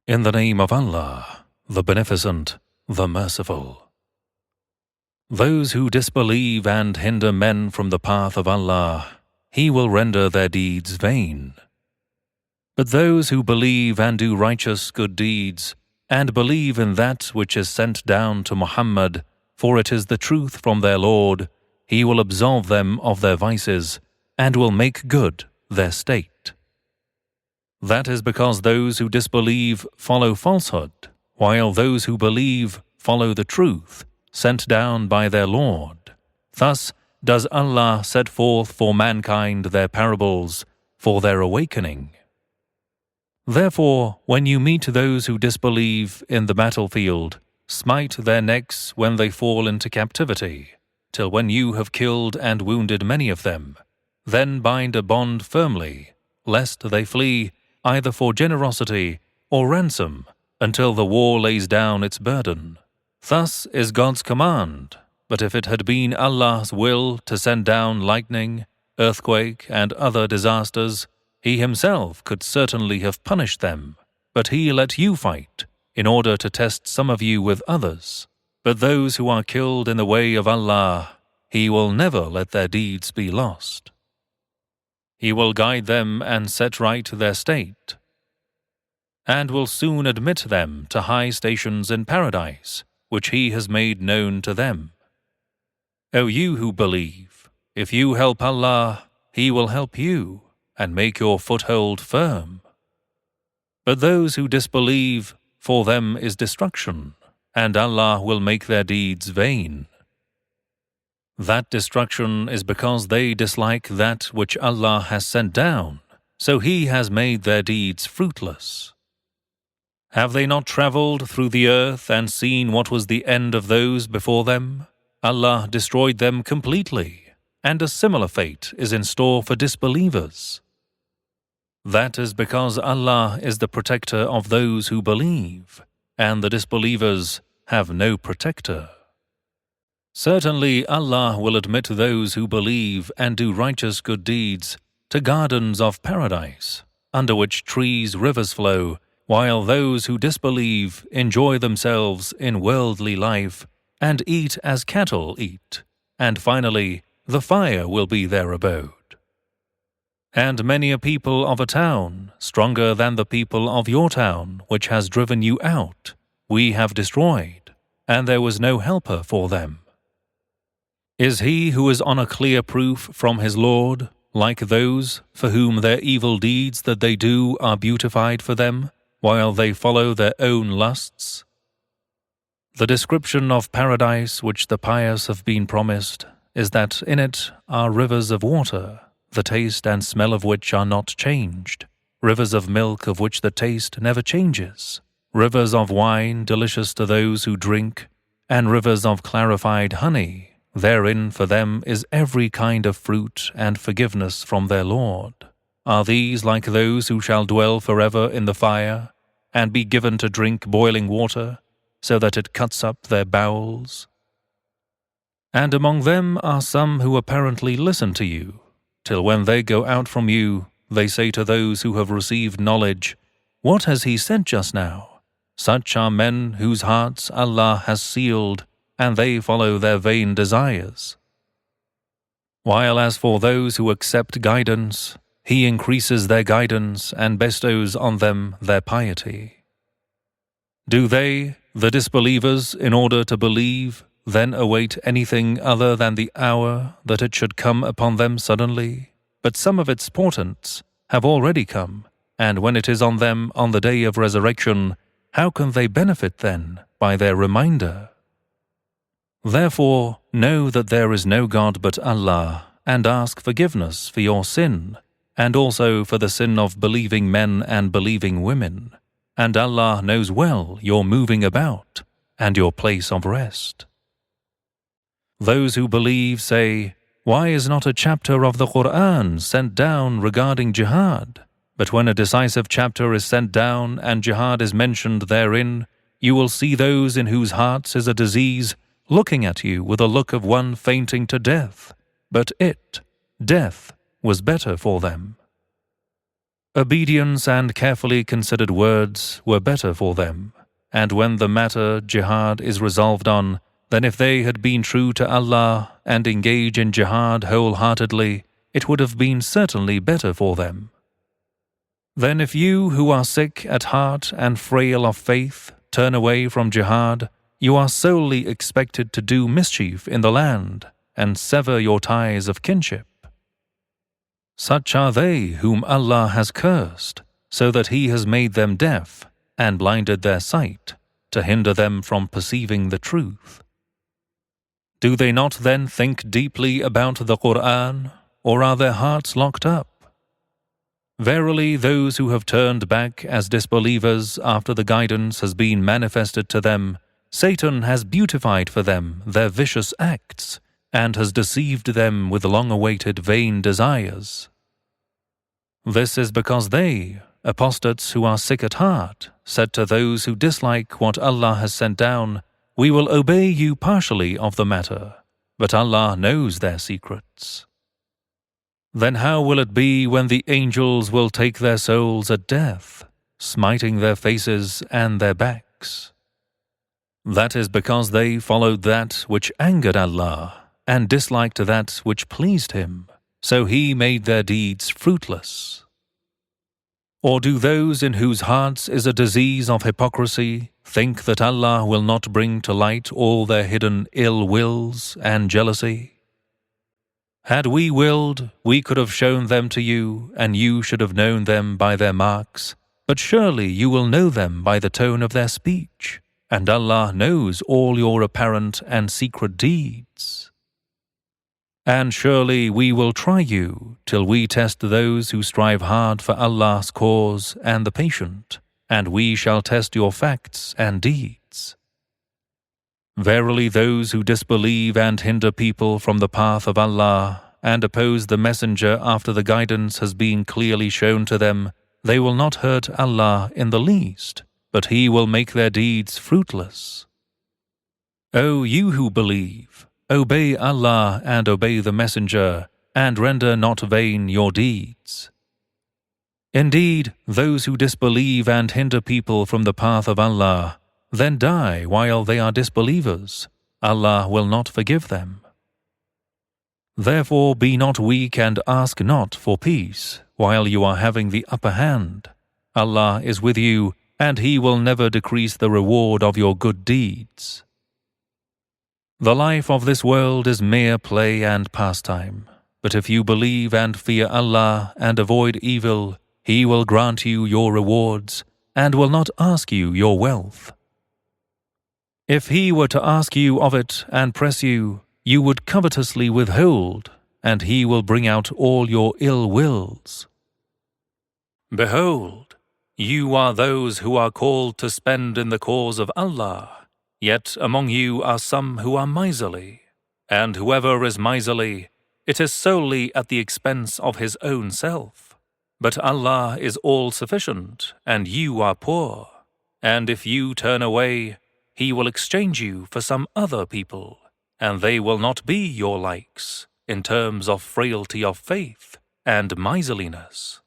In the name of Allah, the Beneficent, the Merciful. Those who disbelieve and hinder men from the path of Allah, He will render their deeds vain. But those who believe and do righteous good deeds, and believe in that which is sent down to Muhammad, for it is the truth from their Lord, He will absolve them of their vices, and will make good their state. That is because those who disbelieve follow falsehood, while those who believe follow the truth sent down by their Lord. Thus does Allah set forth for mankind their parables for their awakening. Therefore, when you meet those who disbelieve in the battlefield, smite their necks when they fall into captivity, till when you have killed and wounded many of them, then bind a bond firmly, lest they flee either for generosity or ransom, until the war lays down its burden. Thus is God's command, but if it had been Allah's will to send down lightning, earthquake, and other disasters, He Himself could certainly have punished them, but He let you fight, in order to test some of you with others. But those who are killed in the way of Allah, He will never let their deeds be lost. He will guide them and set right their state, and will soon admit them to high stations in paradise, which He has made known to them. O you who believe, if you help Allah, He will help you, and make your foothold firm. But those who disbelieve, for them is destruction, and Allah will make their deeds vain. That destruction is because they dislike that which Allah has sent down, so He has made their deeds fruitless. Have they not traveled through the earth and seen what was the end of those before them? Allah destroyed them completely, and a similar fate is in store for disbelievers. That is because Allah is the protector of those who believe, and the disbelievers have no protector. Certainly Allah will admit those who believe and do righteous good deeds to gardens of paradise, under which trees, rivers flow, while those who disbelieve enjoy themselves in worldly life and eat as cattle eat, and finally the fire will be their abode. And many a people of a town, stronger than the people of your town, which has driven you out, we have destroyed, and there was no helper for them. Is he who is on a clear proof from his Lord like those for whom their evil deeds that they do are beautified for them, while they follow their own lusts? The description of paradise which the pious have been promised is that in it are rivers of water, the taste and smell of which are not changed, rivers of milk of which the taste never changes, rivers of wine delicious to those who drink, and rivers of clarified honey. Therein for them is every kind of fruit and forgiveness from their Lord. Are these like those who shall dwell forever in the fire, and be given to drink boiling water, so that it cuts up their bowels? And among them are some who apparently listen to you, till when they go out from you, they say to those who have received knowledge, "What has he said just now?" Such are men whose hearts Allah has sealed, and they follow their vain desires. While as for those who accept guidance, He increases their guidance and bestows on them their piety. Do they, the disbelievers, in order to believe, then await anything other than the hour that it should come upon them suddenly? But some of its portents have already come, and when it is on them on the day of resurrection, how can they benefit then by their reminder? Therefore, know that there is no God but Allah, and ask forgiveness for your sin, and also for the sin of believing men and believing women. And Allah knows well your moving about, and your place of rest. Those who believe say, "Why is not a chapter of the Qur'an sent down regarding jihad?" But when a decisive chapter is sent down and jihad is mentioned therein, you will see those in whose hearts is a disease looking at you with a look of one fainting to death. But death, was better for them. Obedience and carefully considered words were better for them, and when the matter jihad is resolved on, then if they had been true to Allah and engage in jihad wholeheartedly, it would have been certainly better for them. Then if you who are sick at heart and frail of faith turn away from jihad, you are solely expected to do mischief in the land and sever your ties of kinship. Such are they whom Allah has cursed, so that He has made them deaf and blinded their sight, to hinder them from perceiving the truth. Do they not then think deeply about the Qur'an, or are their hearts locked up? Verily, those who have turned back as disbelievers after the guidance has been manifested to them, Satan has beautified for them their vicious acts, and has deceived them with long-awaited vain desires. This is because they, apostates who are sick at heart, said to those who dislike what Allah has sent down, "We will obey you partially of the matter, but Allah knows their secrets." Then how will it be when the angels will take their souls at death, smiting their faces and their backs? That is because they followed that which angered Allah and disliked that which pleased Him, so He made their deeds fruitless. Or do those in whose hearts is a disease of hypocrisy think that Allah will not bring to light all their hidden ill wills and jealousy? Had we willed, we could have shown them to you, and you should have known them by their marks, but surely you will know them by the tone of their speech, and Allah knows all your apparent and secret deeds. And surely we will try you till we test those who strive hard for Allah's cause and the patient, and we shall test your facts and deeds. Verily those who disbelieve and hinder people from the path of Allah and oppose the Messenger after the guidance has been clearly shown to them, they will not hurt Allah in the least, but He will make their deeds fruitless. O you who believe, obey Allah and obey the Messenger, and render not vain your deeds. Indeed, those who disbelieve and hinder people from the path of Allah, then die while they are disbelievers, Allah will not forgive them. Therefore be not weak and ask not for peace while you are having the upper hand. Allah is with you, and He will never decrease the reward of your good deeds. The life of this world is mere play and pastime, but if you believe and fear Allah and avoid evil, He will grant you your rewards and will not ask you your wealth. If He were to ask you of it and press you, you would covetously withhold, and He will bring out all your ill wills. Behold, you are those who are called to spend in the cause of Allah, yet among you are some who are miserly, and whoever is miserly, it is solely at the expense of his own self. But Allah is all-sufficient, and you are poor, and if you turn away, He will exchange you for some other people, and they will not be your likes in terms of frailty of faith and miserliness.